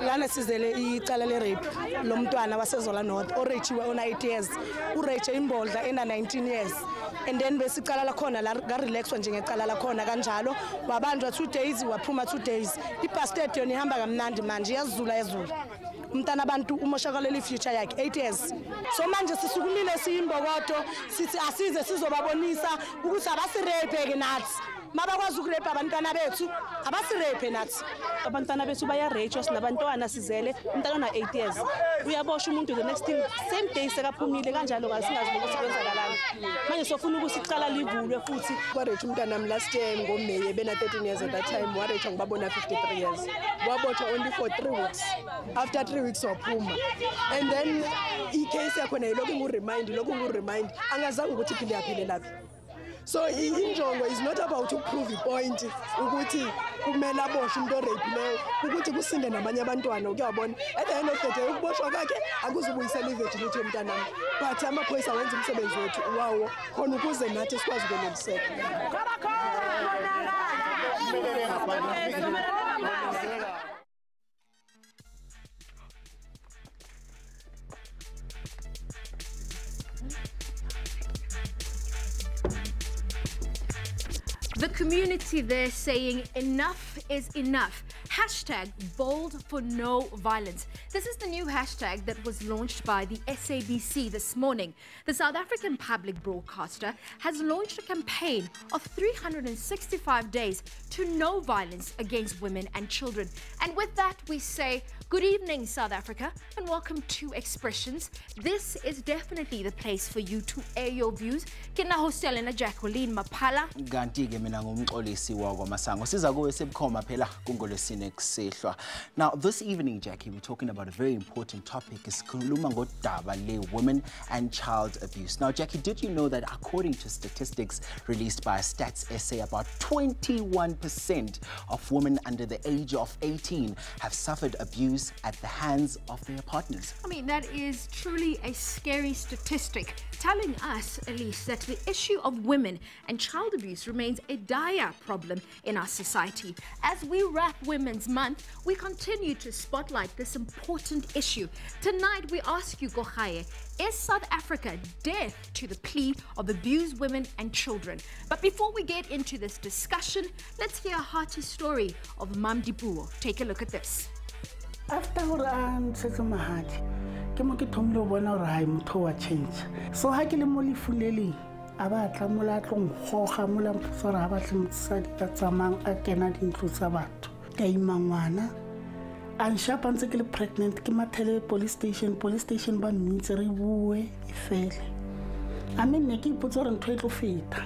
lana sizele icala le rape lo mntwana waseZola North orechiwe ona 8 years ureche imbodla ena 19 years and then besicala la khona la ga relaxwa njengecala la khona kanjalo wabanjwa 2 days waphuma 2 days ibastet yona ihamba kamnandi manje yazula umntana abantu umoshakaleli future yakhe 8 years so manje sisukumile siyimbokodo sithi asize sizobabonisa ukuthi abasirephe ke nathi mabakwazi ukurepa abantwana bethu abasirepe nathi abantwana bethu bayarage silabantwana sizele umntana 8 years uyaboshwa umuntu the next thing same day sekaphumile kanjalo kasingazi ukuthi kwenzakalani manje sofuna ukuthi icala livulwe futhi warage umntana last year ngoMay bena 13 years at that time warage ngibabona 53 years waboshwa only for 3 weeks after 3 weeks waphuma and then icase yakho nayo lokhu remind angazange ukuthi phile yaphile laphi. So injongo is not about to prove a point ukuthi kumele aboshwe umuntu orapileyo ukuthi kusinde nabanye abantwana ukuyabona at the end of the day ukuboshwa kwakhe akuzubuyisela ivirginity yomntana but amaphoyisa wenza umsebenzi wethu wawo khona ukuze nathi sikwazi ukweneliseka. The community there saying enough is enough. Hashtag bold for no violence. This is the new hashtag that was launched by the SABC this morning. The South African public broadcaster has launched a campaign of 365 days to no violence against women and children. And with that, we say good evening, South Africa, and welcome to Expressions. This is definitely the place for you to air your views. Kina hostelena Jacqueline Mapala. Now, this evening, Jackie, we're talking about a very important topic. It's women and child abuse. Now, Jackie, did you know that according to statistics released by Stats SA, about 21% of women under the age of 18 have suffered abuse at the hands of their partners? I mean, that is truly a scary statistic, telling us, at least, that the issue of women and child abuse remains a dire problem in our society. As we wrap Women's Month, we continue to spotlight this important issue. Tonight, we ask you, Gochaye, is South Africa deaf to the plea of abused women and children? But before we get into this discussion, let's hear a hearty story of Mam Dipuo. Take a look at this. After I'm mahadi, ke mo ke thomile bona hore ha motho wa change. So ha ke le mo lefuleli aba tla mola tlong goga mola mfora ha ba tle motsadi ka tsamang a kena dintlo tsa batho. Ka imangwana anshapa ntse ke le pregnant ke mathele police station ba mmitse re bue efele. I mean ne ke ipotsa re ntho e tlo feta.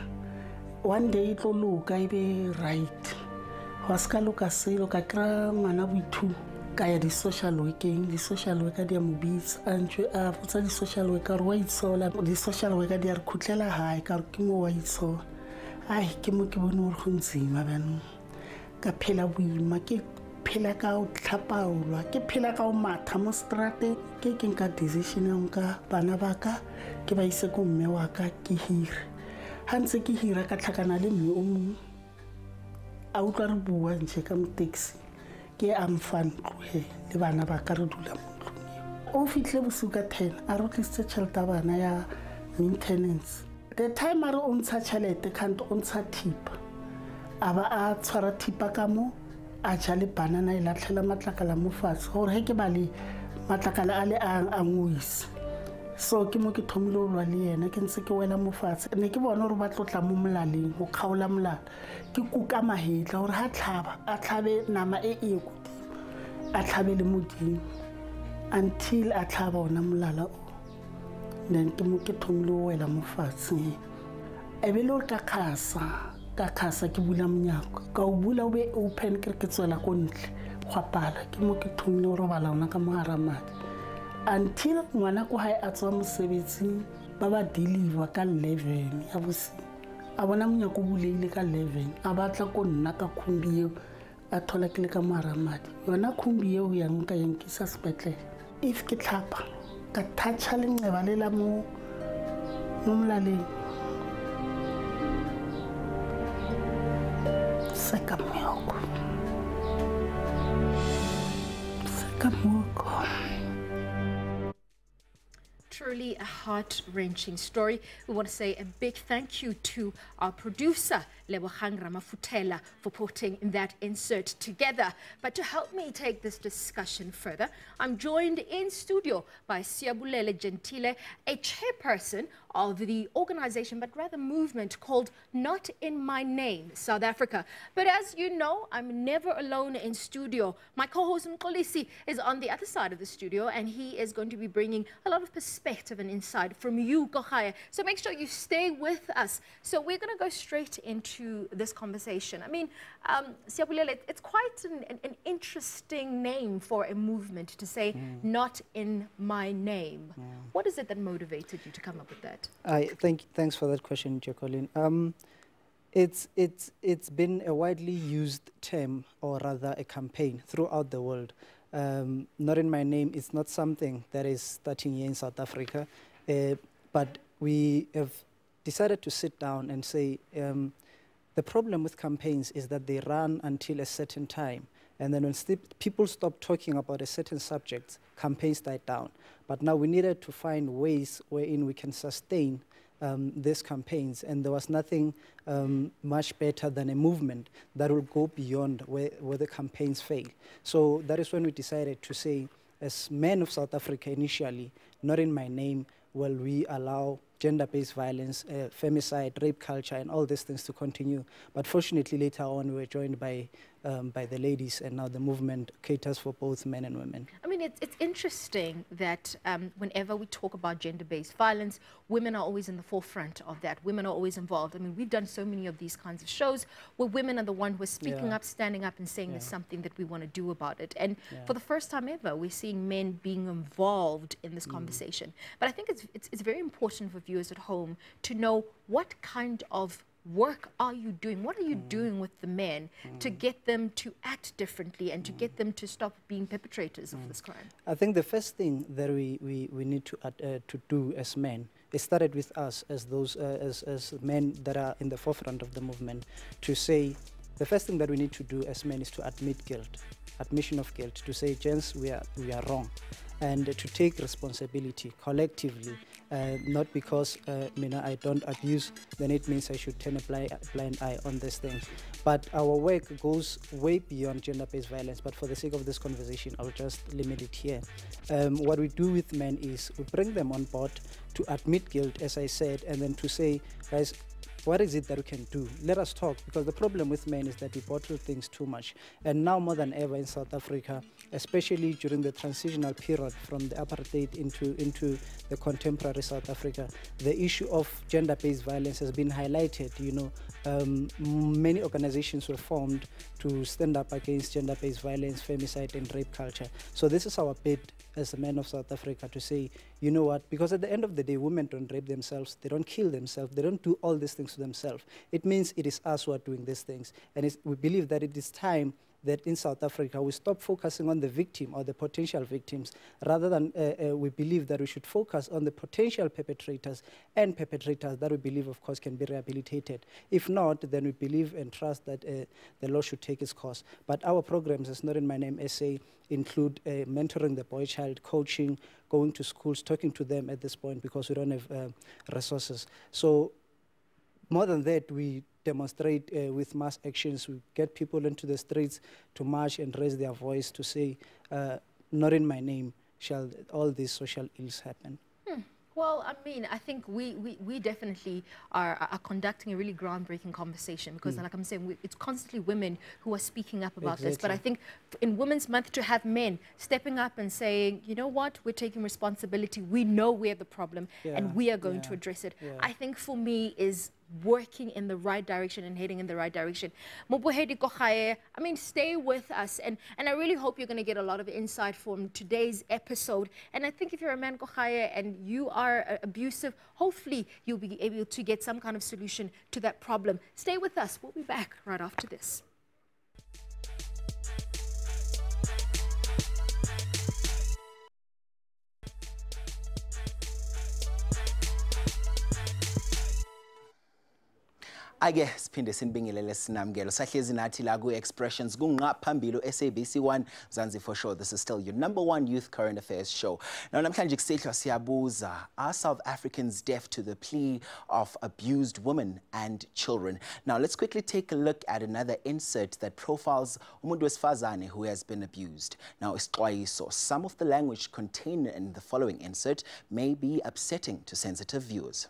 One day it tlo loka ibe right. Wa ska loka selo ka kra ngwana boithu. Kaya di social working, di social worker dia mobits antwe a botsa di social worker wa itsola di social worker dia re khutlela hae ka re ke mo wa itsola ai ke mo ke bone hore go ntsima bana ka phela boima ke phela ka o tlhapaolwa ke phela ka o matha mo strate ke nka decision ya nka bana baka ke ba ise ko mme wa ka ke hira hantse ke hira ka tlhakana le mme o mong a utlwa re bua ntshe ka mo taxi ke am fan tlohe le bana ba ka re dula mo ntlong o fihle bosuka 10 a re tlise tšhelete bana ya maintenance the time are on ntsha tšhelete can't on ntsha tipa aba a tshwara tipa ka mo a jale banana ila tlhela matlakala mo fatshe gore he ke ba le matlakala a le a ngwisi so ke mo ke thomile o lwa le yena ke ntse ke wela mo fatshe ne ke bona gore ba tlotla mo molaleng go kgaola molala ke kuka mahetla gore ha tlhaba a tlhabe nama e godimo a tlhabe le modimo until a tlhaba ona molala o then ke mo ke thomile o wela mo fatshe e be le ka khasa ke bula monyako ka o bula o be open ke tswela ko ntle gwa pala ke mo ke thomile o robala ona ka mo haramadi until ngwana ko hae a tswa mosebetsing ba ba deliver ka 11 ya bosi a bona monyako buleile ka 11 a batla ko nna ka khumbi eo a thola ke le ka maramadi yona khumbi eo ya nka yankisa sepetlele if ke tlhapa ka thatcha le ngeba lela mo molaleng seka myoko ka moko. Truly a heart-wrenching story. We want to say a big thank you to our producer, Lebogang Ramafutela, for putting that insert together. But to help me take this discussion further, I'm joined in studio by Siabulele Gentile, a chairperson of the organization, but rather movement called Not In My Name, South Africa. But as you know, I'm never alone in studio. My co-host Mkolisi is on the other side of the studio, and he is going to be bringing a lot of perspective and insight from you, Kohaya. So make sure you stay with us. So we're going to go straight into this conversation. I mean, Siabulele, it's quite an interesting name for a movement to say, Not In My Name. What is it that motivated you to come up with that? Thanks for that question, Jacqueline. It's been a widely used term, or rather a campaign, throughout the world. Not In My Name is not something that is starting here in South Africa, but we have decided to sit down and say the problem with campaigns is that they run until a certain time. And then when people stop talking about a certain subject, campaigns die down. But now we needed to find ways wherein we can sustain these campaigns. And there was nothing much better than a movement that will go beyond where the campaigns fail. So that is when we decided to say, as men of South Africa initially, Not In My Name, will we allow gender-based violence, femicide, rape culture, and all these things to continue. But fortunately, later on, we were joined by the ladies, and now the movement caters for both men and women. I mean, it's interesting that whenever we talk about gender-based violence, women are always in the forefront of that. Women are always involved. I mean, we've done so many of these kinds of shows where women are the one who are speaking up, standing up, and saying there's something that we want to do about it. And for the first time ever, we're seeing men being involved in this conversation. But I think it's very important for viewers at home to know what kind of work are you doing? What are you doing with the men to get them to act differently and to get them to stop being perpetrators of this crime? I think the first thing that we need to do as men, it started with us as those as men that are in the forefront of the movement, to say the first thing that we need to do as men is to admit guilt, admission of guilt, to say, gents, we are wrong, and to take responsibility collectively. Not because I don't abuse, then it means I should turn a blind eye on this thing. But our work goes way beyond gender-based violence, but for the sake of this conversation, I'll just limit it here. What we do with men is we bring them on board to admit guilt, as I said, and then to say, guys, what is it that we can do? Let us talk, because the problem with men is that we bottle things too much. And now more than ever in South Africa, especially during the transitional period from the apartheid into the contemporary South Africa, the issue of gender-based violence has been highlighted. Many organizations were formed to stand up against gender-based violence, femicide, and rape culture. So this is our bid as a men of South Africa to say, you know what, because at the end of the day, women don't rape themselves, they don't kill themselves, they don't do all these things to themselves. It means it is us who are doing these things. And we believe that it is time that in South Africa we stop focusing on the victim or the potential victims, rather than we believe that we should focus on the potential perpetrators and perpetrators that we believe, of course, can be rehabilitated. If not, then we believe and trust that the law should take its course. But our programs, as Not In My Name SA, include mentoring the boy child, coaching, going to schools, talking to them at this point, because we don't have resources. So more than that, we demonstrate with mass actions. We get people into the streets to march and raise their voice to say, not in my name shall all these social ills happen. Well, I mean, I think we definitely are conducting a really groundbreaking conversation, because like I'm saying, it's constantly women who are speaking up about this. But I think in Women's Month, to have men stepping up and saying, you know what, we're taking responsibility, we know we have the problem, and we are going to address it, I think for me is working in the right direction and heading in the right direction. Mobohedi Kochaye, I mean, stay with us, and I really hope you're going to get a lot of insight from today's episode. And I think if you're a man, Kochaye, and you are abusive, hopefully you'll be able to get some kind of solution to that problem. Stay with us. We'll be back right after this. Ake siphinde sinibingelele sinamukelo sahlezi nathi la ku-Expressions kungaphambili SABC1 Zanzi for sure. This is still your #1 youth current affairs show. Now namhlanje kusihlwa siyabuza, are South Africans deaf to the plea of abused women and children? Now let's quickly take a look at another insert that profiles umuntu wesifazane who has been abused. Now isixwayiso, some of the language contained in the following insert may be upsetting to sensitive viewers.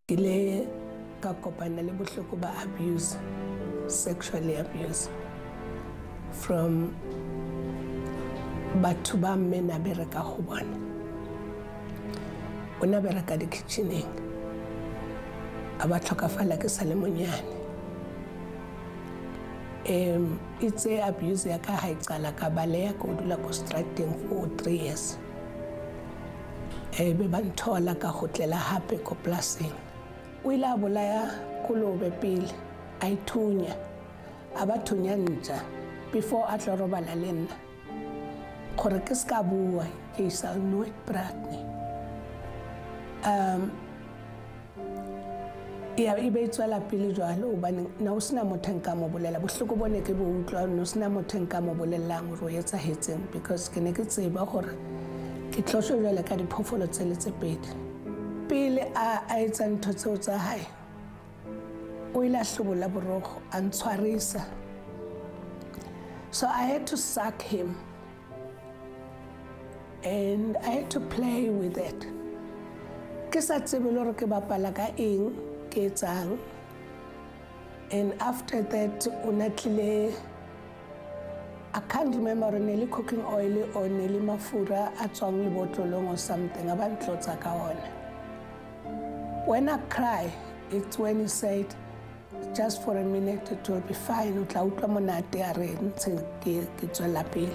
Ile ka kopana le bohloko ba abuse, sexually abuse from batho ba mme na bereka go bona ona bereka di kitcheneng aba tlhokafala ke sale monyane it's a abuse ya ka ha icala ka bale ya go dula ko strating for 3 years be banthola ka gotlela hape ko plasing o ile a bolaya kolobe pele a ithunya a ba thunya ntja before a tlo robala le nna gore ke ska bua ke sa nooit praat nie ya ibe itswela pele jwalo o bane na o sena motho nka mo bolela bohloko bone ke bo utlwa no sena motho nka mo bolelang go etsa hetseng because ke ne ke tseba gore ke tlosho jwale ka diphofolo tsele tse pedi pele a etsa ntho tseo tsa hae o ile a hlobola borogo a ntshwarisa so I had to sack him and I had to play with it ke sa tsebe le gore ke bapala ka eng ke etsang and after that o natlile I can't remember nearly cooking oil or nearly mafura at song botlolong or something about tlotsa ka ona. When I cry, it's when he said, just for a minute it will be fine. Utla utlwa monate a re ntse ke tswela pele.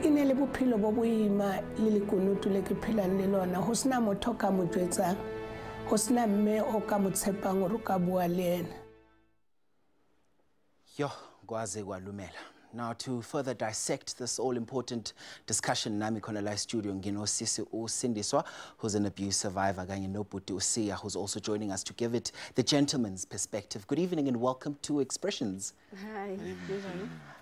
Ine le bophelo bo boima le lekunutu le ke phelang le lona ho sena motho ka mo jwetsang ho sena mme o ka mo tshepang gore ka bua le ena. Yo kwaze kwalumela. Now, to further dissect this all-important discussion, nami khona la studio nginosisi uSindiswa, who's an abuse survivor, kanye noBhuti uSiya, who's also joining us to give it the gentleman's perspective. Good evening and welcome to Expressions. Hi.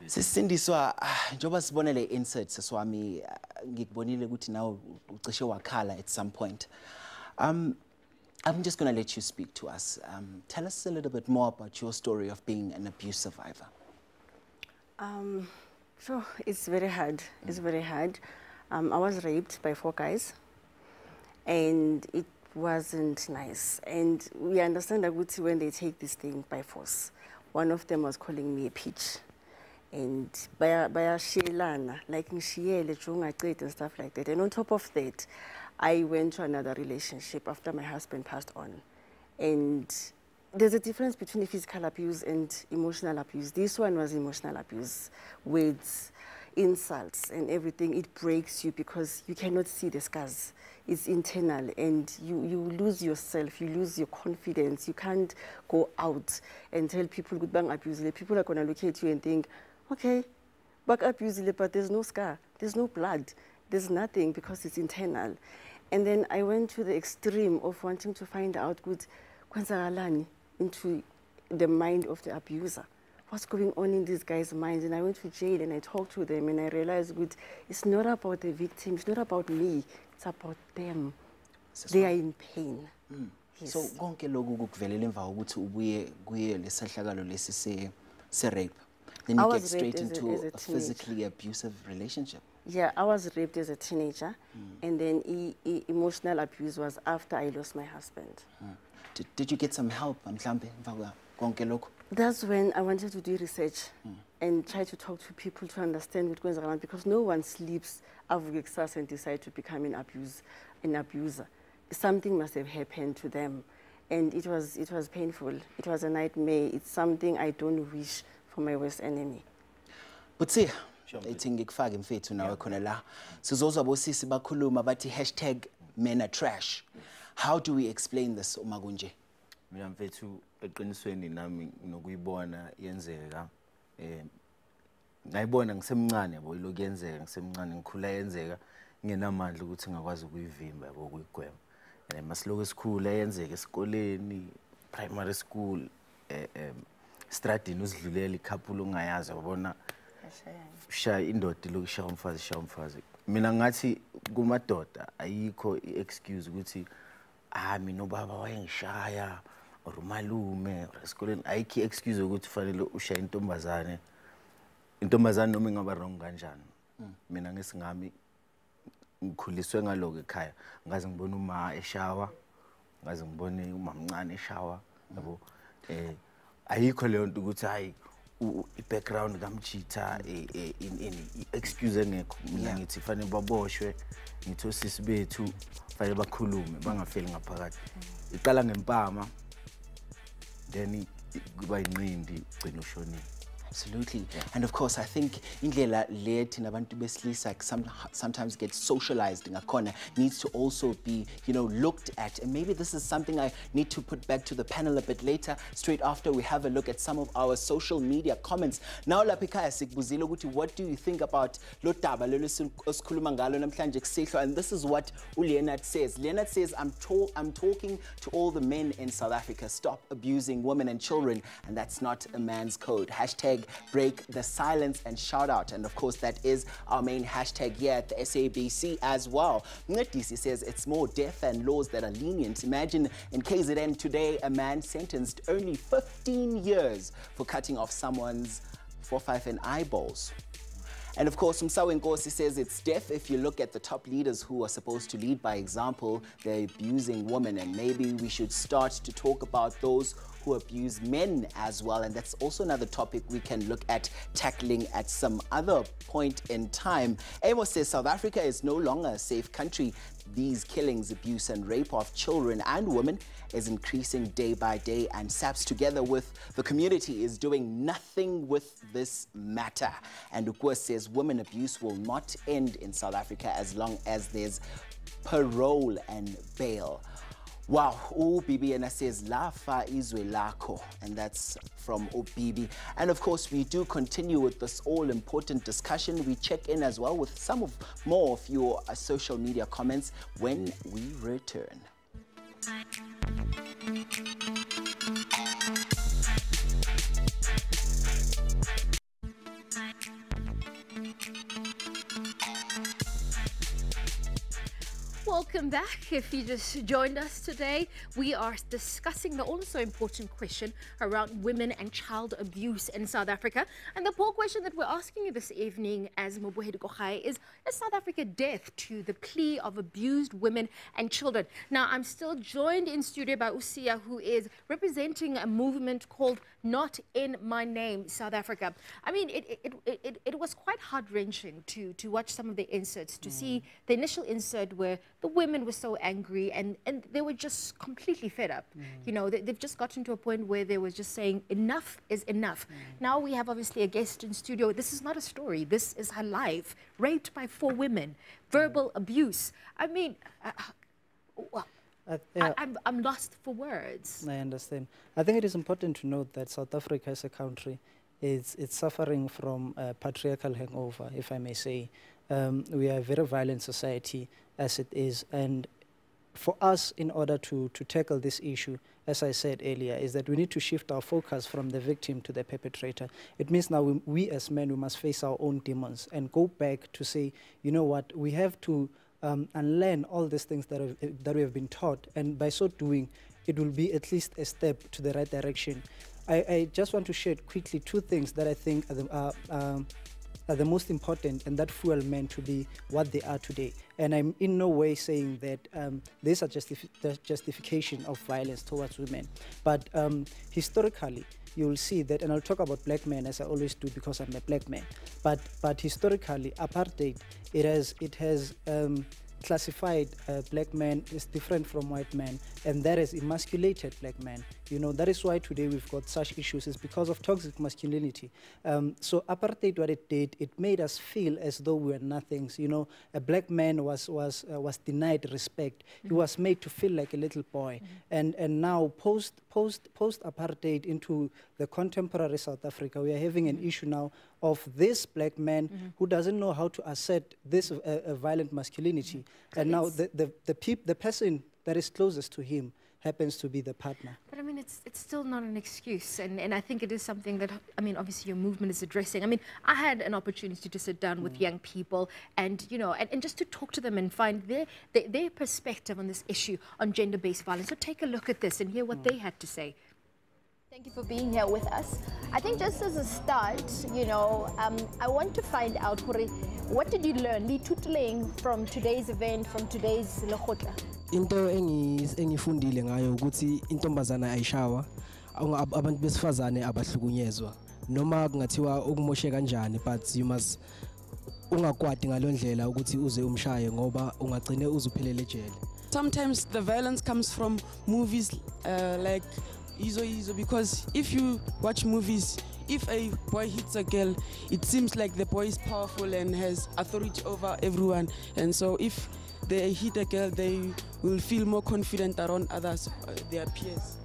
Sindiswa, njoba sibone le insert seswami ngikubonile ukuthi nawe ucishe wakhala at some point. I'm just going to let you speak to us. Tell us a little bit more about your story of being an abuse survivor. So it's very hard. It's very hard. I was raped by 4 guys, and it wasn't nice. And we understand that when they take this thing by force, one of them was calling me a peach, and by shilana, like and stuff like that. And on top of that, I went to another relationship after my husband passed on, and there's a difference between physical abuse and emotional abuse. This one was emotional abuse with insults and everything. It breaks you because you cannot see the scars. It's internal and you lose yourself, you lose your confidence. You can't go out and tell people good bang abuse. People are going to look at you and think, okay, back abuse, but there's no scar, there's no blood, there's nothing because it's internal. And then I went to the extreme of wanting to find out good into the mind of the abuser. What's going on in these guys' minds? And I went to jail and I talked to them and I realized, good, it's not about the victim, it's not about me, it's about them. They are in pain. Yes. So, konke lokhu kukuvelela emva ukuthi ubuye kuye lesahlakalo lesi se rape. Then you get straight into a physically abusive relationship. Yeah, I was raped as a teenager, and then emotional abuse was after I lost my husband. Did you get some help? That's when I wanted to do research and try to talk to people to understand what's going on, because no one sleeps and decide to become an abuser. Something must have happened to them, and it was painful. It was a nightmare. It's something I don't wish for my worst enemy. But see, I think ngikufake mfethu nawe khona la. Sizozwa bosisi bakhuluma bathi #MENATRASH. How do we explain this, Umagunje? Mina mfethu eqinisweni nami nokuyibona yenzeka ngayibona ngisemncane yabo iloku yenzeka ngisemncane ngikhula yenzeka nginamandla ukuthi ngakwazi ukuyivimba yabo ukuyigwema masiloko esikhula yenzeka esikoleni hayi mara school stradini uzidlulela ikhapula ungayazi wabona shaya indoda lokushaya umfazi mina ngathi kumadoda ayikho iexcuse ukuthi mina ubaba wayengishaya or umalume or esikoleni ayikho excuse ukuthi fanele ushaya intombazane noma ingaba wrong kanjani mina ngesingami ngikhuliswe ngaloko ekhaya ngaze ngibona uma eshawa ngaze ngibone umamncane eshawa yabo ayikho leyo nto ukuthi hayi i-background kamjitha excuse engekho mina ngithi fanele baboshwe ngithi osisi bethu fanele bakhulume bangafeli ngaphakathi iqala ngempama then kuba inqindi gcina ushonile. Absolutely. And of course, I think indlela le thina abantu besilisa sometimes get socialized ngakhona needs to also be, looked at. And maybe this is something I need to put back to the panel a bit later, straight after we have a look at some of our social media comments. Now lapha ekhaya sikubuzile ukuthi what do you think about lo daba lelo sikhuluma ngalo namhlanje kusehlo, and this is what uLeonard says. Leonard says, I'm talking to all the men in South Africa, stop abusing women and children, and that's not a man's code. #break the silence and shout out. And of course, that is our main hashtag here at the SABC as well. Mncedisi says it's more death and laws that are lenient. Imagine in KZN today, a man sentenced only 15 years for cutting off someone's 4-5 and eyeballs. And of course, Msawe Nkosi says it's death if you look at the top leaders who are supposed to lead by example. They're abusing women, and maybe we should start to talk about those who abuse men as well. And that's also another topic we can look at tackling at some other point in time. Amos says South Africa is no longer a safe country. These killings, abuse and rape of children and women is increasing day by day, and SABC together with the community is doing nothing with this matter. And Ukwa says women abuse will not end in South Africa as long as there's parole and bail. Wow, Bibi says Lafa izwe lako, and that's from Bibi. And of course, we do continue with this all-important discussion. We check in as well with more of your social media comments when we return. Welcome back. If you just joined us today, we are discussing the also important question around women and child abuse in South Africa. And the poll question that we're asking you this evening as Mobohedu Kochai is South Africa deaf to the plea of abused women and children? Now, I'm still joined in studio by Usia, who is representing a movement called Not In My Name South Africa. I mean, it was quite heart-wrenching to watch some of the inserts, to see the initial insert where the women were so angry and they were just completely fed up. You know, they've just gotten to a point where they were just saying enough is enough. Now we have obviously a guest in studio. This is not a story. This is her life. Raped by 4 women. Verbal abuse. I mean, I'm lost for words. I understand. I think it is important to note that South Africa as a country it's suffering from a patriarchal hangover, if I may say. We are a very violent society as it is, and for us, in order to tackle this issue, as I said earlier, is that we need to shift our focus from the victim to the perpetrator. It means now we as men, we must face our own demons and go back to say, you know what, we have to unlearn all these things that we have been taught, and by so doing, it will be at least a step to the right direction. I just want to share quickly 2 things that I think are the most important and that fuel men to be what they are today. And I'm in no way saying that there's a justification of violence towards women. But historically, you will see that, and I'll talk about black men as I always do because I'm a black man. But historically, apartheid, it has classified black men as different from white men, and that has emasculated black men. You know, that is why today we've got such issues. It's because of toxic masculinity. So apartheid, what it did, it made us feel as though we were nothings. You know, a black man was denied respect. He was made to feel like a little boy. And now post apartheid into the contemporary South Africa, we are having an issue now of this black man who doesn't know how to assert this violent masculinity. And now the person that is closest to him happens to be the partner. But I mean, it's still not an excuse, and I think it is something that, I mean, obviously your movement is addressing. I mean, I had an opportunity to sit down with young people and, you know, and just to talk to them and find their perspective on this issue on gender-based violence. So take a look at this and hear what they had to say. Thank you for being here with us. I think just as a start, you know, I want to find out, what did you learn, from today's event, from today's Lekgotla? Into engifundile ngayo ukuthi intombazana ayishawa, abantu besifazane abahlukunyezwa. Noma kungathiwa ukumoshe kanjani, but you must ungakwadi ngalondlela ukuthi uze umshaye ngoba ungagcine uzuphelele ejele. Sometimes the violence comes from movies like Izo, because if you watch movies, if a boy hits a girl, it seems like the boy is powerful and has authority over everyone. And so if they hit a girl, they will feel more confident around others, their peers.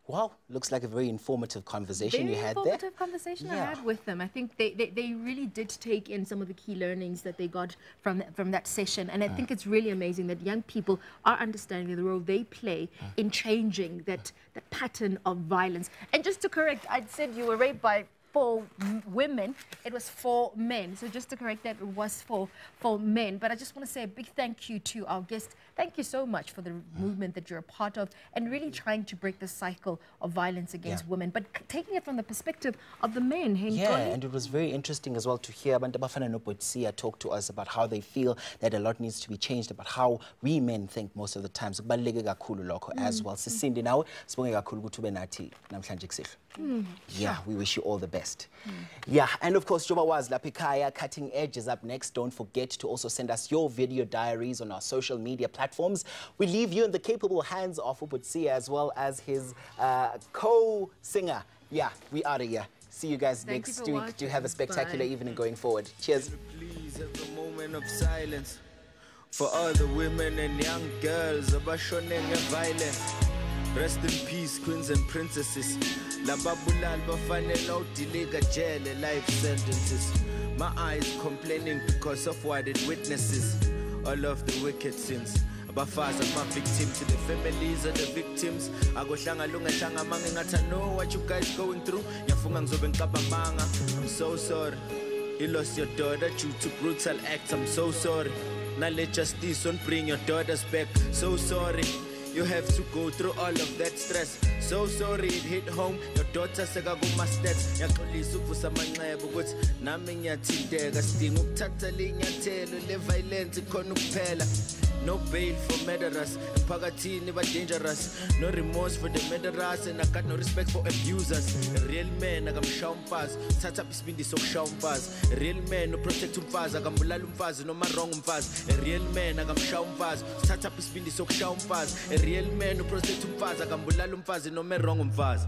Wow, looks like a very informative conversation you had there. Very informative conversation I had with them. I think they really did take in some of the key learnings that they got from that session. And I think it's really amazing that young people are understanding the role they play in changing that pattern of violence. And just to correct, I said you were raped by 4 women, it was 4 men. So just to correct that, it was 4 men. But I just want to say a big thank you to our guest. Thank you so much for the movement that you're a part of and really trying to break the cycle of violence against women, but taking it from the perspective of the men. Yeah, and it was very interesting as well to hear abantu abafana noBotsia talk to us about how they feel that a lot needs to be changed, about how we men think most of the time. So kubaluleke kakhulu lokho as well. Sisindi nawe sibonge kakhulu ukuthi ube nathi namhlanje kusihlwa. Yeah, we wish you all the best. Yeah, and of course, Joba was Lapikaya, Cutting Edge is up next. Don't forget to also send us your video diaries on our social media platforms. We leave you in the capable hands of Ubutsia as well as his co-singer. Yeah, we out of here. See you guys next week. Do have a spectacular evening going forward. Cheers. Please have a moment of silence for all the women and young girls about showing violence. Rest in peace, queens and princesses. Lababulal bafanele udilega jail life sentences. My eyes complaining because of what it witnesses. All of the wicked sins. Abafazi my victim to the families of the victims. Agohlanga lunga hlanga mange ngathi I know what you guys going through. Ngiyafunga ngizobe ngicabanga. I'm so sorry. You lost your daughter due to brutal acts. I'm so sorry. Now let justice don't bring your daughters back. So sorry. You have to go through all of that stress. So sorry it hit home. Your daughter seka kuma stats. Yaxolisa ukuvusa amanxeba ukuthi nami ngiyathinteka sidinga ukuthatha linyathelo le violence ikhona ukuphela. No bail for murderers. Emphakathini ba dangerous. No remorse for the murderers and I got no respect for abusers. A real man akamshaya umfazi. Thatha isibindi sokushaya umfazi. A real man protect umfazi akambulala umfazi noma wrong umfazi. A real man akamshaya umfazi. Thatha isibindi sokushaya umfazi. A real man who protect umfazi akambulala umfazi noma wrong umfazi.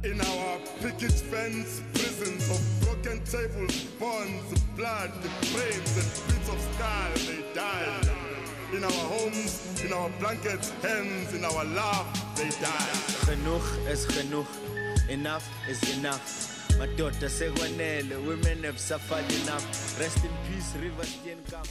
In our picket fence, prisons of broken tables, bonds, blood, brains and bits of skull, they died. In our homes, in our blankets, hands, in our love, they died. Genoeg is genoeg. Enough is enough. Madoda sekwanele, women have suffered enough. Rest in peace, River Steenkamp.